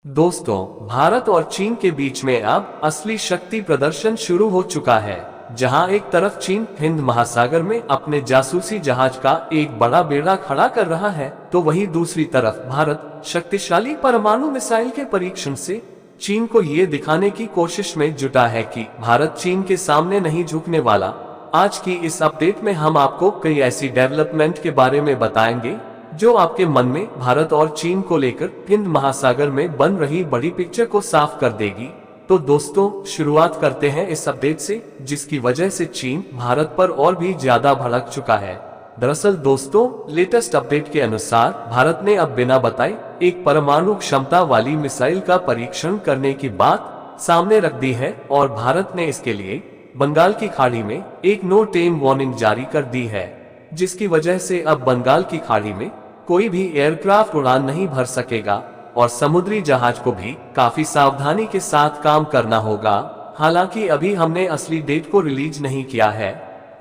दोस्तों, भारत और चीन के बीच में अब असली शक्ति प्रदर्शन शुरू हो चुका है, जहां एक तरफ चीन हिंद महासागर में अपने जासूसी जहाज का एक बड़ा बेड़ा खड़ा कर रहा है, तो वहीं दूसरी तरफ भारत शक्तिशाली परमाणु मिसाइल के परीक्षण से चीन को ये दिखाने की कोशिश में जुटा है कि भारत चीन के सामने नहीं झुकने वाला। आज की इस अपडेट में हम आपको कई ऐसी डेवलपमेंट के बारे में बताएंगे जो आपके मन में भारत और चीन को लेकर हिंद महासागर में बन रही बड़ी पिक्चर को साफ कर देगी। तो दोस्तों, शुरुआत करते हैं इस अपडेट से, जिसकी वजह से चीन भारत पर और भी ज्यादा भड़क चुका है। दरअसल दोस्तों, लेटेस्ट अपडेट के अनुसार भारत ने अब बिना बताए एक परमाणु क्षमता वाली मिसाइल का परीक्षण करने की बात सामने रख दी है और भारत ने इसके लिए बंगाल की खाड़ी में एक नो टेम वार्निंग जारी कर दी है, जिसकी वजह से अब बंगाल की खाड़ी में कोई भी एयरक्राफ्ट उड़ान नहीं भर सकेगा और समुद्री जहाज को भी काफी सावधानी के साथ काम करना होगा। हालांकि अभी हमने असली डेट को रिलीज नहीं किया है,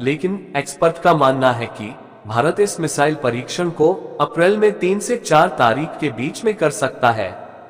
लेकिन एक्सपर्ट का मानना है कि भारत इस मिसाइल परीक्षण को अप्रैल में 3 से 4 तारीख के बीच में कर सकता है।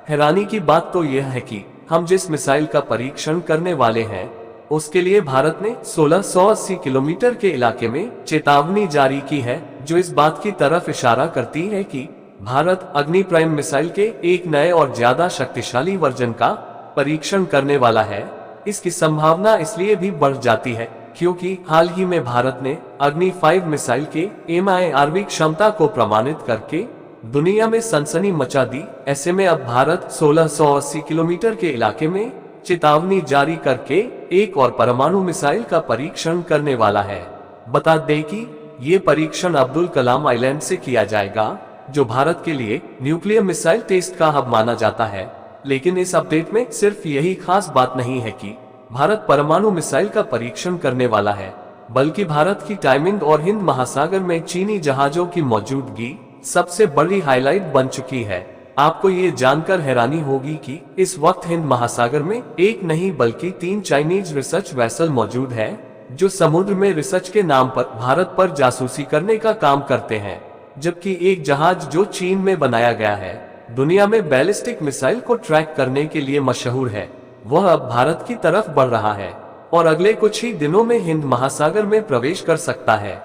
हैरानी की बात तो यह है कि हम जिस मिसाइल का परीक्षण करने वाले हैं उसके लिए भारत ने 1680 किलोमीटर के इलाके में चेतावनी जारी की है, जो इस बात की तरफ इशारा करती है कि भारत अग्नि प्राइम मिसाइल के एक नए और ज्यादा शक्तिशाली वर्जन का परीक्षण करने वाला है। इसकी संभावना इसलिए भी बढ़ जाती है क्योंकि हाल ही में भारत ने अग्नि 5 मिसाइल के MIRV क्षमता को प्रमाणित करके दुनिया में सनसनी मचा दी। ऐसे में अब भारत 1680 किलोमीटर के इलाके में चेतावनी जारी करके एक और परमाणु मिसाइल का परीक्षण करने वाला है। बता दें कि ये परीक्षण अब्दुल कलाम आइलैंड से किया जाएगा, जो भारत के लिए न्यूक्लियर मिसाइल टेस्ट का हब माना जाता है। लेकिन इस अपडेट में सिर्फ यही खास बात नहीं है कि भारत परमाणु मिसाइल का परीक्षण करने वाला है, बल्कि भारत की टाइमिंग और हिंद महासागर में चीनी जहाजों की मौजूदगी सबसे बड़ी हाईलाइट बन चुकी है। आपको ये जानकर हैरानी होगी कि इस वक्त हिंद महासागर में एक नहीं बल्कि 3 चाइनीज रिसर्च वेसल मौजूद है, जो समुद्र में रिसर्च के नाम पर भारत पर जासूसी करने का काम करते हैं। जबकि एक जहाज जो चीन में बनाया गया है, दुनिया में बैलिस्टिक मिसाइल को ट्रैक करने के लिए मशहूर है, वह अब भारत की तरफ बढ़ रहा है और अगले कुछ ही दिनों में हिंद महासागर में प्रवेश कर सकता है।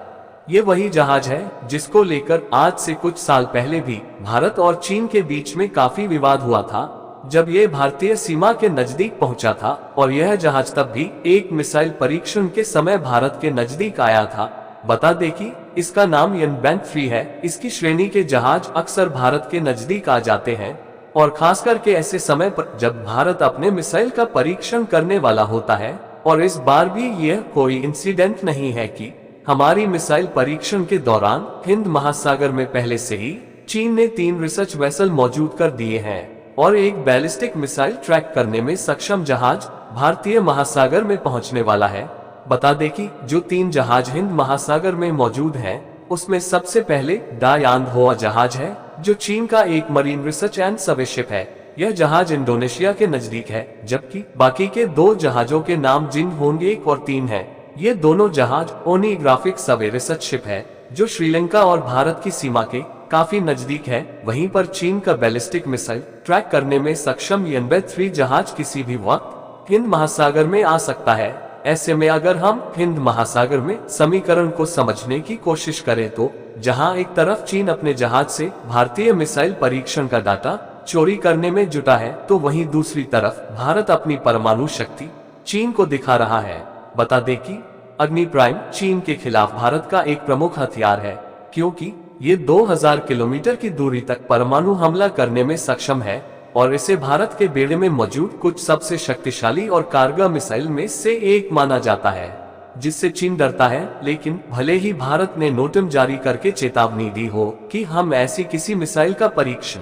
ये वही जहाज है जिसको लेकर आज से कुछ साल पहले भी भारत और चीन के बीच में काफी विवाद हुआ था, जब ये भारतीय सीमा के नजदीक पहुंचा था और यह जहाज तब भी एक मिसाइल परीक्षण के समय भारत के नजदीक आया था। बता दें कि इसका नाम यनबैंग 3 है। इसकी श्रेणी के जहाज अक्सर भारत के नजदीक आ जाते हैं और खास करके ऐसे समय पर जब भारत अपने मिसाइल का परीक्षण करने वाला होता है। और इस बार भी यह कोई इंसिडेंट नहीं है कि हमारी मिसाइल परीक्षण के दौरान हिंद महासागर में पहले से ही चीन ने 3 रिसर्च वेसल मौजूद कर दिए हैं और एक बैलिस्टिक मिसाइल ट्रैक करने में सक्षम जहाज भारतीय महासागर में पहुंचने वाला है। बता दें कि जो 3 जहाज हिंद महासागर में मौजूद हैं, उसमें सबसे पहले डायांगहोआ जहाज है, जो चीन का एक marine research and survey ship है। यह जहाज इंडोनेशिया के नजदीक है, जबकि बाकी के 2 जहाजों के नाम जिनहोंग 1 और 3 है। ये दोनों जहाज ओनिग्राफिक सर्वे रिसर्च शिप है, जो श्रीलंका और भारत की सीमा के काफी नजदीक है। वहीं पर चीन का बैलिस्टिक मिसाइल ट्रैक करने में सक्षम यनबैंग 3 जहाज किसी भी वक्त हिंद महासागर में आ सकता है। ऐसे में अगर हम हिंद महासागर में समीकरण को समझने की कोशिश करें, तो जहां एक तरफ चीन अपने जहाज से भारतीय मिसाइल परीक्षण का डाटा चोरी करने में जुटा है, तो वहीं दूसरी तरफ भारत अपनी परमाणु शक्ति चीन को दिखा रहा है। बता दें कि अग्नि प्राइम चीन के खिलाफ भारत का एक प्रमुख हथियार है, क्योंकि ये 2000 किलोमीटर की दूरी तक परमाणु हमला करने में सक्षम है और इसे भारत के बेड़े में मौजूद कुछ सबसे शक्तिशाली और कारगर मिसाइल में से एक माना जाता है, जिससे चीन डरता है। लेकिन भले ही भारत ने नोटिस जारी करके चेतावनी दी हो कि हम ऐसी किसी मिसाइल का परीक्षण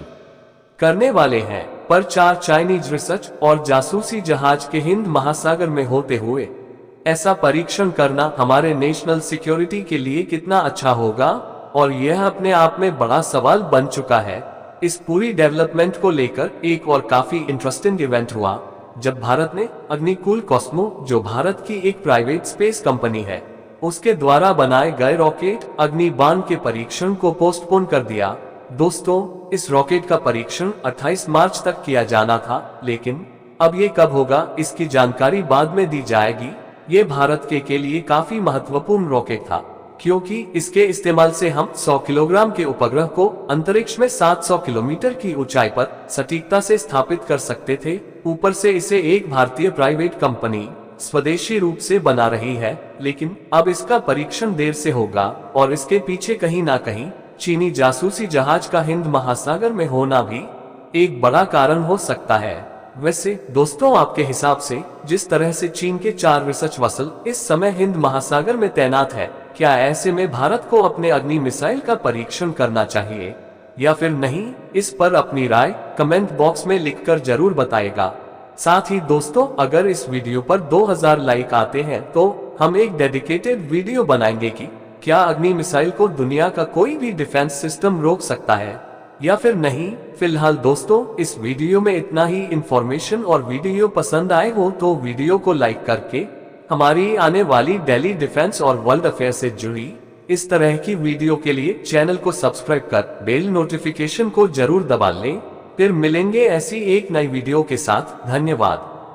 करने वाले हैं, पर 4 चाइनीज रिसर्च और जासूसी जहाज के हिंद महासागर में होते हुए ऐसा परीक्षण करना हमारे नेशनल सिक्योरिटी के लिए कितना अच्छा होगा, और यह अपने आप में बड़ा सवाल बन चुका है। इस पूरी डेवलपमेंट को लेकर एक और काफी इंटरेस्टिंग इवेंट हुआ, जब भारत ने अग्निकुल कॉस्मो, जो भारत की एक प्राइवेट स्पेस कंपनी है, उसके द्वारा बनाए गए रॉकेट अग्निबाण के परीक्षण को पोस्टपोन कर दिया। दोस्तों, इस रॉकेट का परीक्षण 28 मार्च तक किया जाना था, लेकिन अब ये कब होगा इसकी जानकारी बाद में दी जाएगी। ये भारत के लिए काफी महत्वपूर्ण रॉकेट था, क्योंकि इसके इस्तेमाल से हम 100 किलोग्राम के उपग्रह को अंतरिक्ष में 700 किलोमीटर की ऊंचाई पर सटीकता से स्थापित कर सकते थे। ऊपर से इसे एक भारतीय प्राइवेट कंपनी स्वदेशी रूप से बना रही है, लेकिन अब इसका परीक्षण देर से होगा और इसके पीछे कहीं ना कहीं चीनी जासूसी जहाज का हिंद महासागर में होना भी एक बड़ा कारण हो सकता है। वैसे दोस्तों, आपके हिसाब से जिस तरह से चीन के 4 रिसर्च वसल इस समय हिंद महासागर में तैनात है, क्या ऐसे में भारत को अपने अग्नि मिसाइल का परीक्षण करना चाहिए या फिर नहीं? इस पर अपनी राय कमेंट बॉक्स में लिखकर जरूर बताएगा। साथ ही दोस्तों, अगर इस वीडियो पर 2000 लाइक आते हैं तो हम एक डेडिकेटेड वीडियो बनाएंगे कि क्या अग्नि मिसाइल को दुनिया का कोई भी डिफेंस सिस्टम रोक सकता है या फिर नहीं। फिलहाल दोस्तों, इस वीडियो में इतना ही। इंफॉर्मेशन और वीडियो पसंद आए हो तो वीडियो को लाइक करके हमारी आने वाली डेली डिफेंस और वर्ल्ड अफेयर से जुड़ी इस तरह की वीडियो के लिए चैनल को सब्सक्राइब कर बेल नोटिफिकेशन को जरूर दबा लें। फिर मिलेंगे ऐसी एक नई वीडियो के साथ। धन्यवाद।